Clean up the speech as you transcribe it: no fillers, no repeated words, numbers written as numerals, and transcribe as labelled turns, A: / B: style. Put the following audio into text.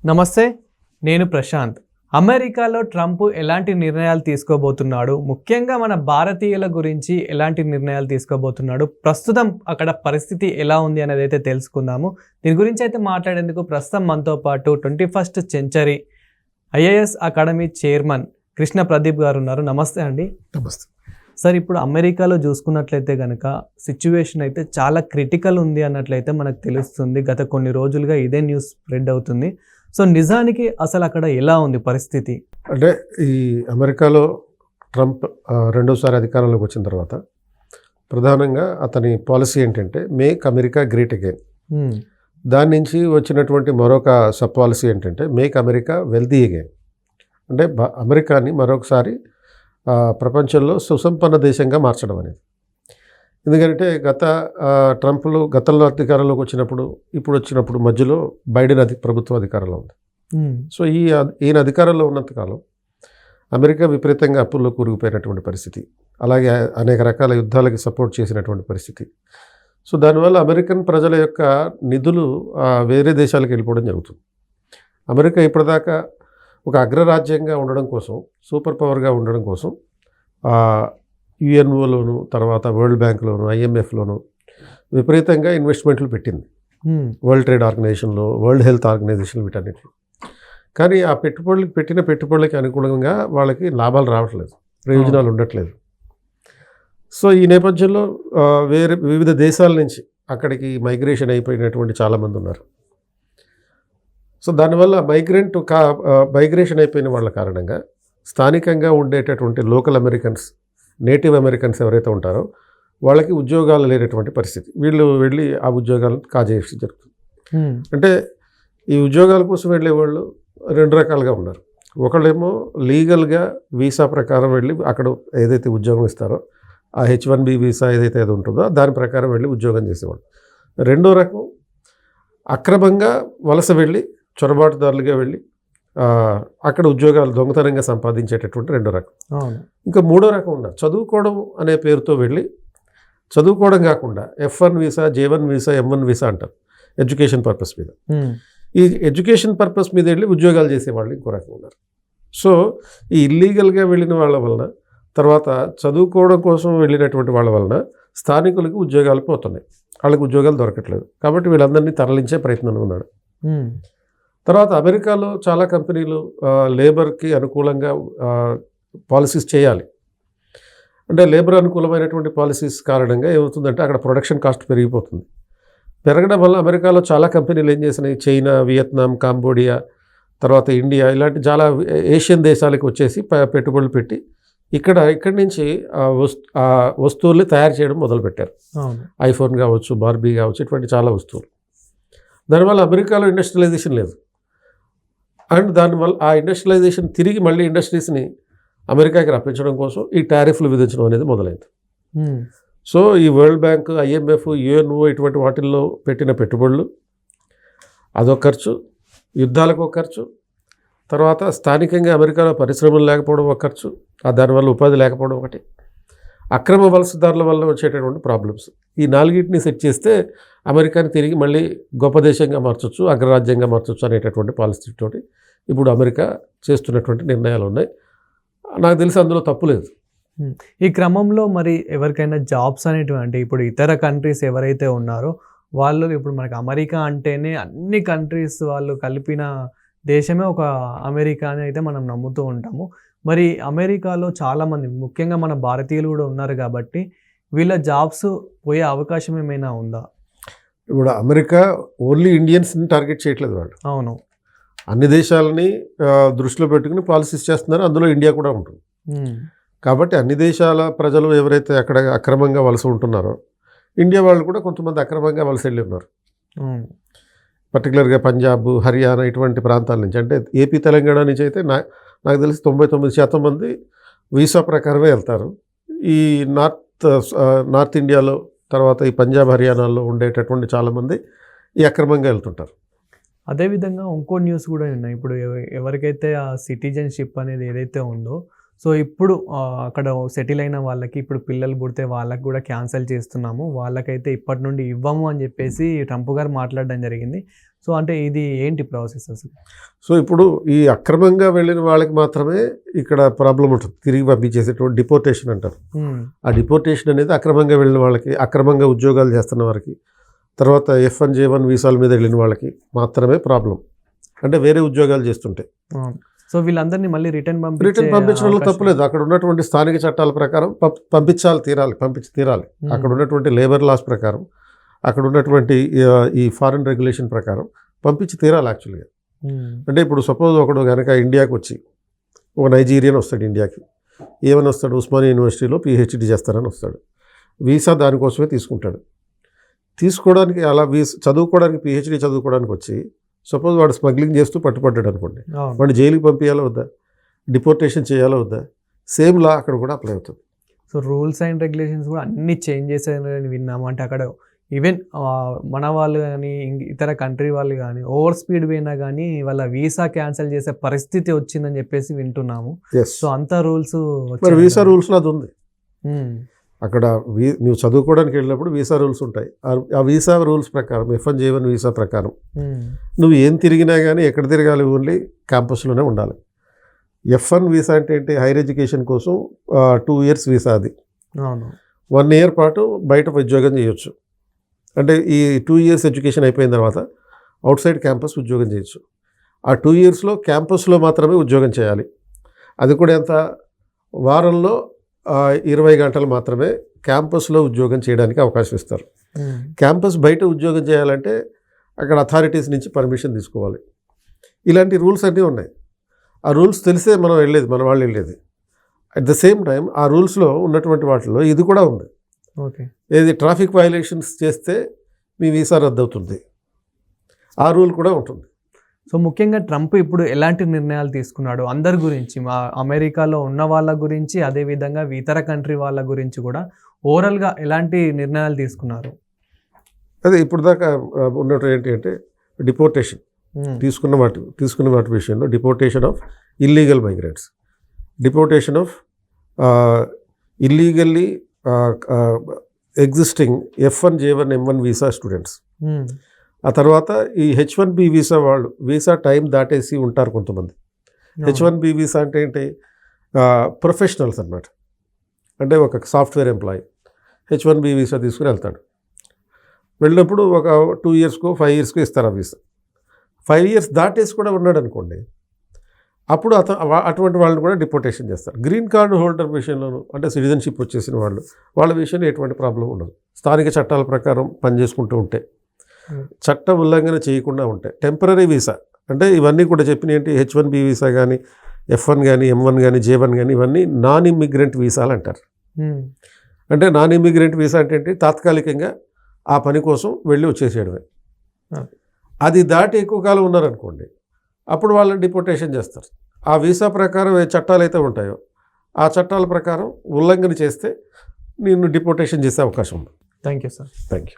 A: నమస్తే, నేను ప్రశాంత్. అమెరికాలో ట్రంప్ ఎలాంటి నిర్ణయాలు తీసుకోబోతున్నాడు, ముఖ్యంగా మన భారతీయుల గురించి ఎలాంటి నిర్ణయాలు తీసుకోబోతున్నాడు, ప్రస్తుతం అక్కడ పరిస్థితి ఎలా ఉంది అనేది అయితే తెలుసుకుందాము. దీని గురించి అయితే మాట్లాడేందుకు ప్రస్తుతం మనతో పాటు 21st century IAS academy chairman Krishna Pradeep గారు ఉన్నారు. నమస్తే అండి.
B: నమస్తే
A: సార్, ఇప్పుడు అమెరికాలో చూసుకున్నట్లయితే కనుక సిచ్యువేషన్ అయితే చాలా క్రిటికల్ ఉంది అన్నట్లయితే మనకు తెలుస్తుంది. గత కొన్ని రోజులుగా ఇదే న్యూస్ స్ప్రెడ్ అవుతుంది. సో నిజానికి అసలు అక్కడ ఎలా ఉంది పరిస్థితి?
B: అంటే ఈ అమెరికాలో ట్రంప్ రెండోసారి అధికారంలోకి వచ్చిన తర్వాత ప్రధానంగా అతని పాలసీ ఏంటంటే మేక్ అమెరికా గ్రేట్ అగైన్. దాని నుంచి వచ్చినటువంటి మరొక సబ్ పాలసీ ఏంటంటే మేక్ అమెరికా వెల్తీ అగైన్. అంటే అమెరికాని మరొకసారి ప్రపంచంలో సుసంపన్న దేశంగా మార్చడం అనేది. ఎందుకంటే ట్రంప్లు గతంలో అధికారంలోకి వచ్చినప్పుడు మధ్యలో బైడెన్ ప్రభుత్వం అధికారంలో ఉంది. సో ఈయన అధికారంలో ఉన్నంతకాలం అమెరికా విపరీతంగా అప్పుల్లో కూరుకుపోయినటువంటి పరిస్థితి, అలాగే అనేక రకాల యుద్ధాలకి సపోర్ట్ చేసినటువంటి పరిస్థితి. సో దానివల్ల అమెరికన్ ప్రజల యొక్క నిధులు వేరే దేశాలకు వెళ్ళిపోవడం జరుగుతుంది. అమెరికా ఇప్పటిదాకా ఒక అగ్రరాజ్యంగా ఉండడం కోసం, సూపర్ పవర్గా ఉండడం కోసం యుఎన్ఓలోను, తర్వాత వరల్డ్ బ్యాంక్లోను, ఐఎంఎఫ్లోను విపరీతంగా ఇన్వెస్ట్మెంట్లు పెట్టింది. వరల్డ్ ట్రేడ్ ఆర్గనైజేషన్లో, వరల్డ్ హెల్త్ ఆర్గనైజేషన్, వీటన్నిటిలో. కానీ ఆ పెట్టిన పెట్టుబడులకి అనుగుణంగా వాళ్ళకి లాభాలు రావట్లేదు, ప్రయోజనాలు ఉండట్లేదు. సో ఈ నేపథ్యంలో వివిధ దేశాల నుంచి అక్కడికి మైగ్రేషన్ అయిపోయినటువంటి చాలామంది ఉన్నారు. సో దానివల్ల మైగ్రేషన్ అయిపోయిన వాళ్ళ కారణంగా స్థానికంగా ఉండేటటువంటి లోకల్ అమెరికన్స్, నేటివ్ అమెరికన్స్ ఎవరైతే ఉంటారో వాళ్ళకి ఉద్యోగాలు లేనటువంటి పరిస్థితి. వీళ్ళు వెళ్ళి ఆ ఉద్యోగాలను కాజేసి జరుగుతుంది. అంటే ఈ ఉద్యోగాల కోసం వెళ్ళే వాళ్ళు రెండు రకాలుగా ఉన్నారు. ఒకళ్ళేమో లీగల్గా వీసా ప్రకారం వెళ్ళి అక్కడ ఏదైతే ఉద్యోగం ఇస్తారో ఆ H-1B వీసా ఏదైతే ఉంటుందో దాని ప్రకారం వెళ్ళి ఉద్యోగం చేసేవాళ్ళు. రెండో రకం అక్రమంగా వలస వెళ్ళి చొరబాటుదారులుగా వెళ్ళి అక్కడ ఉద్యోగాలు దొంగతనంగా సంపాదించేటటువంటి రెండో రకం. ఇంకా మూడో రకం ఉన్నారు, చదువుకోవడం అనే పేరుతో వెళ్ళి చదువుకోవడం కాకుండా F-1 visa, J-1 visa, M-1 visa అంటారు, ఎడ్యుకేషన్ పర్పస్ మీద. ఈ ఎడ్యుకేషన్ పర్పస్ మీద వెళ్ళి ఉద్యోగాలు చేసేవాళ్ళు ఇంకో రకం ఉన్నారు. సో ఈ ఇల్లీగల్గా వెళ్ళిన వాళ్ళ వలన, తర్వాత చదువుకోవడం కోసం వెళ్ళినటువంటి వాళ్ళ వలన స్థానికులకు ఉద్యోగాలు పోతున్నాయి, వాళ్ళకి ఉద్యోగాలు దొరకట్లేదు. కాబట్టి వీళ్ళందరినీ తరలించే ప్రయత్నం ఉన్నాడు. తర్వాత అమెరికాలో చాలా కంపెనీలు లేబర్కి అనుకూలంగా పాలసీస్ చేయాలి. అంటే లేబర్ అనుకూలమైనటువంటి పాలసీస్ కారణంగా ఏమవుతుందంటే అక్కడ ప్రొడక్షన్ కాస్ట్ పెరిగిపోతుంది. పెరగడం వల్ల అమెరికాలో చాలా కంపెనీలు ఏం చేసినాయి, చైనా, వియత్నాం, కాంబోడియా, తర్వాత ఇండియా, ఇలాంటి చాలా ఏషియన్ దేశాలకు వచ్చేసి పెట్టుబడులు పెట్టి ఇక్కడి నుంచి వస్తువుల్ని తయారు చేయడం మొదలుపెట్టారు. ఐఫోన్ కావచ్చు, బార్బీ కావచ్చు, ఇటువంటి చాలా వస్తువులు. దానివల్ల అమెరికాలో ఇండస్ట్రియలైజేషన్ లేదు. అండ్ దానివల్ల ఆ ఇండస్ట్రియలైజేషన్ తిరిగి మళ్ళీ ఇండస్ట్రీస్ని అమెరికాకి రప్పించడం కోసం ఈ టారిఫ్లు విధించడం అనేది మొదలైంది. సో ఈ వరల్డ్ బ్యాంక్, ఐఎంఎఫ్, యుఎన్ఓ ఇటువంటి వాటిల్లో పెట్టిన పెట్టుబడులు అదొక ఖర్చు, యుద్ధాలకు ఒక ఖర్చు, తర్వాత స్థానికంగా అమెరికాలో పరిశ్రమలు లేకపోవడం ఒక ఖర్చు, దానివల్ల ఉపాధి లేకపోవడం ఒకటి, అక్రమ వలసదారుల వల్ల వచ్చేటటువంటి ప్రాబ్లమ్స్. ఈ నాలుగింటిని సెట్ చేస్తే అమెరికాని తిరిగి మళ్ళీ గొప్ప దేశంగా మార్చొచ్చు, అగ్రరాజ్యంగా మార్చొచ్చు అనేటటువంటి పాలసీతో ఇప్పుడు అమెరికా చేస్తున్నటువంటి నిర్ణయాలు ఉన్నాయి. నాకు తెలిసి అందులో తప్పు లేదు.
A: ఈ క్రమంలో మరి ఎవరికైనా జాబ్స్ అనేటివి, అంటే ఇప్పుడు ఇతర కంట్రీస్ ఎవరైతే ఉన్నారో వాళ్ళు, ఇప్పుడు మనకి అమెరికా అంటేనే అన్ని కంట్రీస్ వాళ్ళు కలిపిన దేశమే ఒక అమెరికా అని అయితే మనం నమ్ముతూ ఉంటాము. మరి అమెరికాలో చాలామంది, ముఖ్యంగా మన భారతీయులు కూడా ఉన్నారు కాబట్టి వీళ్ళ జాబ్స్ పోయే అవకాశం ఏమైనా ఉందా?
B: ఇప్పుడు అమెరికా ఓన్లీ ఇండియన్స్ని టార్గెట్ చేయట్లేదు వాళ్ళు.
A: అవును,
B: అన్ని దేశాలని దృష్టిలో పెట్టుకుని పాలసీస్ చేస్తున్నారో అందులో ఇండియా కూడా ఉంటుంది. కాబట్టి అన్ని దేశాల ప్రజలు ఎవరైతే అక్కడ అక్రమంగా వలస ఉంటున్నారో ఇండియా వాళ్ళు కూడా కొంతమంది అక్రమంగా వలస వెళ్ళి ఉన్నారు. పర్టికులర్గా పంజాబ్, హర్యానా ఇటువంటి ప్రాంతాల నుంచి, అంటే ఏపీ, తెలంగాణ నుంచి అయితే నాకు తెలిసి 99% మంది వీసా ప్రకారమే వెళ్తారు. ఈ నార్త్ ఇండియాలో, తర్వాత ఈ పంజాబ్, హర్యానాలో ఉండేటటువంటి చాలామంది ఈ అక్రమంగా వెళ్తుంటారు.
A: అదేవిధంగా ఇంకో న్యూస్ కూడా ఉన్నాయి. ఇప్పుడు ఎవరికైతే ఆ సిటిజన్షిప్ అనేది ఏదైతే ఉందో, సో ఇప్పుడు అక్కడ సెటిల్ అయిన వాళ్ళకి ఇప్పుడు పిల్లలు పుడితే వాళ్ళకి కూడా క్యాన్సిల్ చేస్తున్నాము, వాళ్ళకైతే ఇప్పటి నుండి ఇవ్వము అని చెప్పేసి ట్రంప్ గారు మాట్లాడడం జరిగింది. సో అంటే ఇది ఏంటి ప్రాసెస్ అసలు?
B: సో ఇప్పుడు ఈ అక్రమంగా వెళ్ళిన వాళ్ళకి మాత్రమే ఇక్కడ ప్రాబ్లం ఉంటుంది, తిరిగి పంపించేసేటువంటి డిపోర్టేషన్ అంటారు. ఆ డిపోర్టేషన్ అనేది అక్రమంగా వెళ్ళిన వాళ్ళకి, అక్రమంగా ఉద్యోగాలు చేస్తున్న వారికి, తర్వాత F1J1 వీసాల మీద వెళ్ళిన వాళ్ళకి మాత్రమే ప్రాబ్లం. అంటే వేరే ఉద్యోగాలు చేస్తుంటే
A: సో వీళ్ళందరినీ మళ్ళీ రిటర్న్
B: పంపించడంలో తప్పులేదు. అక్కడ ఉన్నటువంటి స్థానిక చట్టాల ప్రకారం పంపించి తీరాలి. అక్కడ ఉన్నటువంటి లేబర్ లాస్ ప్రకారం, అక్కడ ఉన్నటువంటి ఈ ఫారిన్ రెగ్యులేషన్ ప్రకారం పంపించి తీరాలి యాక్చువల్గా. అంటే ఇప్పుడు సపోజ్ ఒకడు కనుక ఇండియాకి వచ్చి, ఒక నైజీరియన్ వస్తాడు ఇండియాకి, ఏమని వస్తాడు, ఉస్మానియా యూనివర్సిటీలో PhD చేస్తారని వస్తాడు. వీసా దానికోసమే తీసుకుంటాడు. తీసుకోవడానికి అలా చదువుకోవడానికి PhD చదువుకోవడానికి వచ్చి సపోజ్ వాడు స్మగ్లింగ్ చేస్తూ పట్టుపడ్డాడు అనుకోండి, వాడిని జైలుకి పంపించాలా వద్దా, డిపోర్టేషన్ చేయాలా వద్దా, సేమ్ లా అక్కడ కూడా అప్లై అవుతుంది.
A: సో రూల్స్ అండ్ రెగ్యులేషన్స్ కూడా అన్ని చేంజ్ చేశారని విన్నాము. అంటే అక్కడ ఈవెన్ మన వాళ్ళు కానీ ఇతర కంట్రీ వాళ్ళు కానీ ఓవర్ స్పీడ్ పోయినా కానీ వాళ్ళ వీసా క్యాన్సిల్ చేసే పరిస్థితి వచ్చిందని చెప్పేసి వింటున్నాము. సో అంత రూల్స్
B: మరి వీసా రూల్స్లో అది ఉంది. అక్కడ నువ్వు చదువుకోవడానికి వెళ్ళినప్పుడు వీసా రూల్స్ ఉంటాయి. ఆ వీసా రూల్స్ ప్రకారం, F1J1 వీసా ప్రకారం నువ్వు ఏం తిరిగినా కానీ ఎక్కడ తిరగాలి, ఓన్లీ క్యాంపస్లోనే ఉండాలి. F1 వీసా అంటే ఏంటి, హైయర్ ఎడ్యుకేషన్ కోసం 2 years వీసా. అది 1 year పాటు బయట ఉద్యోగం చేయొచ్చు. అంటే ఈ 2 years ఎడ్యుకేషన్ అయిపోయిన తర్వాత అవుట్ సైడ్ క్యాంపస్ ఉద్యోగం చేయొచ్చు. ఆ 2 yearsలో క్యాంపస్లో మాత్రమే ఉద్యోగం చేయాలి. అది కూడా ఎంత, వారంలో 20 గంటలు మాత్రమే క్యాంపస్లో ఉద్యోగం చేయడానికి అవకాశం ఇస్తారు. క్యాంపస్ బయట ఉద్యోగం చేయాలంటే అక్కడ అథారిటీస్ నుంచి పర్మిషన్ తీసుకోవాలి. ఇలాంటి రూల్స్ అన్నీ ఉన్నాయి. ఆ రూల్స్ తెలిసే మన వాళ్ళు వెళ్ళేది. అట్ ద సేమ్ టైం ఆ రూల్స్లో ఉన్నటువంటి వాటిలో ఇది కూడా ఉంది. ఏది, ట్రాఫిక్ వయలేషన్స్ చేస్తే మీ వీసా రద్దు అవుతుంది, ఆ రూల్ కూడా ఉంటుంది.
A: సో ముఖ్యంగా ట్రంప్ ఇప్పుడు ఎలాంటి నిర్ణయాలు తీసుకున్నాడు అందరి గురించి, మా అమెరికాలో ఉన్న వాళ్ళ గురించి, అదేవిధంగా ఇతర కంట్రీ వాళ్ళ గురించి కూడా ఓవరాల్గా ఎలాంటి నిర్ణయాలు తీసుకున్నారు?
B: అదే ఇప్పుడు దాకా ఉన్నట్టు ఏంటి అంటే డిపోర్టేషన్ తీసుకున్న వాటి విషయంలో, deportation of illegal migrants, deportation of illegally existing F1J1 M1 visa students. ఆ తర్వాత ఈ H1B వీసా వాళ్ళు, వీసా టైం దాటేసి ఉంటారు కొంతమంది. H1B వీసా అంటే ఏంటి, ప్రొఫెషనల్స్ అన్నమాట. అంటే ఒక సాఫ్ట్వేర్ ఎంప్లాయీ H1B వీసా తీసుకుని వెళ్తాడు. వెళ్ళినప్పుడు ఒక 2 yearsకో 5 yearsకో ఇస్తారు ఆ వీసా. 5 years దాటేసి కూడా ఉన్నాడు అనుకోండి, అప్పుడు అటువంటి వాళ్ళని కూడా డిపోర్టేషన్ చేస్తారు. గ్రీన్ కార్డు హోల్డర్ విషయంలోనూ, అంటే సిటిజన్షిప్ వచ్చేసిన వాళ్ళ విషయంలో ఎటువంటి ప్రాబ్లం ఉండదు. స్థానిక చట్టాల ప్రకారం పనిచేసుకుంటూ ఉంటే, చట్ట ఉల్లంఘన చేయకుండా ఉంటాయి. టెంపరీ వీసా అంటే ఇవన్నీ కూడా చెప్పిన ఏంటి, H1B వీసా కానీ, F1 కానీ, M1 కానీ, J1 కానీ, ఇవన్నీ నాన్ ఇమ్మిగ్రెంట్ వీసాలు అంటారు. అంటే నాన్ ఇమ్మిగ్రెంట్ వీసా అంటే ఏంటి, తాత్కాలికంగా ఆ పని కోసం వెళ్ళి వచ్చేసేయడమే. అది దాటి ఎక్కువ కాలం ఉన్నారనుకోండి, అప్పుడు వాళ్ళని డిపోర్టేషన్ చేస్తారు. ఆ వీసా ప్రకారం ఏ చట్టాలు అయితే ఉంటాయో ఆ చట్టాల ప్రకారం ఉల్లంఘన చేస్తే నిన్ను డిపోర్టేషన్ చేసే అవకాశం ఉంది.
A: Thank you sir.
B: Thank you.